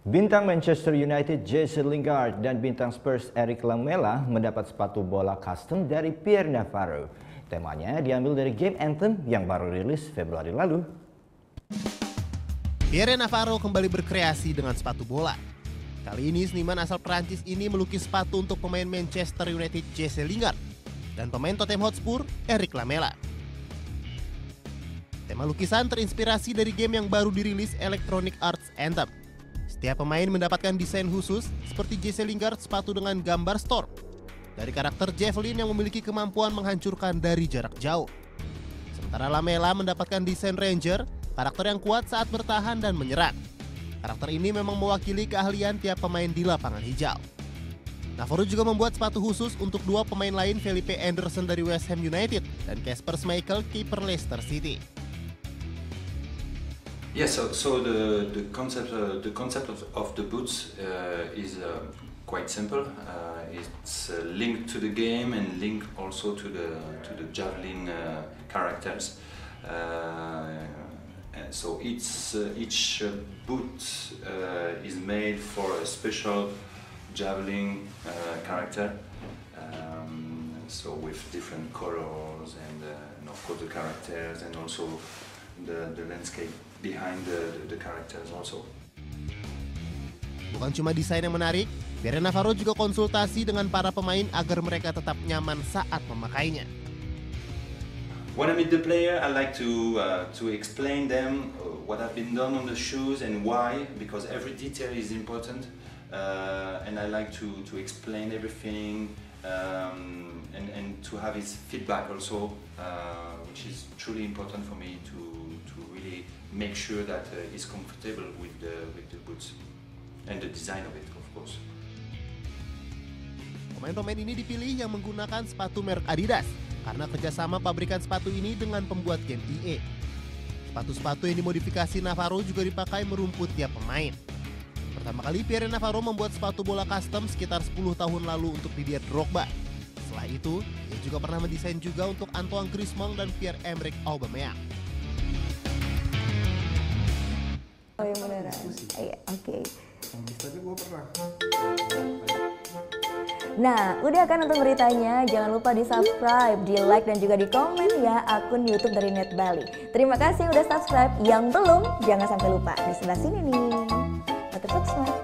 Bintang Manchester United Jesse Lingard dan bintang Spurs Eric Lamela mendapat sepatu bola custom dari Pierre Navarro. Temanya diambil dari game Anthem yang baru rilis Februari lalu. Pierre Navarro kembali berkreasi dengan sepatu bola. Kali ini seniman asal Prancis ini melukis sepatu untuk pemain Manchester United Jesse Lingard dan pemain Tottenham Hotspur Eric Lamela. Tema lukisan terinspirasi dari game yang baru dirilis Electronic Arts Anthem. Setiap pemain mendapatkan desain khusus seperti Jesse Lingard sepatu dengan gambar storm dari karakter Javelin yang memiliki kemampuan menghancurkan dari jarak jauh. Sementara Lamela mendapatkan desain Ranger, karakter yang kuat saat bertahan dan menyerang. Karakter ini memang mewakili keahlian tiap pemain di lapangan hijau. Navarro juga membuat sepatu khusus untuk dua pemain lain, Felipe Anderson dari West Ham United dan Kasper Schmeichel kiper Leicester City. Yes, so the concept of the boots is quite simple. It's linked to the game and linked also to the javelin characters. So each boot is made for a special javelin character. So with different colors and of course the characters and also the landscape behind the characters also. Bukan cuma desain yang menarik, Pierre Navarro juga konsultasi dengan para pemain agar mereka tetap nyaman saat memakainya. When I meet the player, I like to explain them what I've been done on the shoes and why, because every detail is important, and I like to explain everything and to have his feedback also, which is truly important for me to really make sure that he's comfortable with the boots and the design of it, of course. Pemain-pemain ini dipilih yang menggunakan sepatu merek Adidas karena kerjasama pabrikan sepatu ini dengan pembuat game EA. Sepatu-sepatu yang dimodifikasi Navarro juga dipakai merumput tiap pemain. Pertama kali Pierre Navarro membuat sepatu bola custom sekitar 10 tahun lalu untuk Didier Drogba. Setelah itu, ia juga pernah mendesain juga untuk Antoine Griezmann dan Pierre-Emerick Aubameyang. Oh yang beneran? Iya, oke. Tapi gue pernah. Nah, udah kan nonton beritanya? Jangan lupa di subscribe, di like, dan juga di komen ya akun YouTube dari Net Bali. Terima kasih udah subscribe. Yang belum, jangan sampai lupa. Di sebelah sini nih. Tetap subscribe.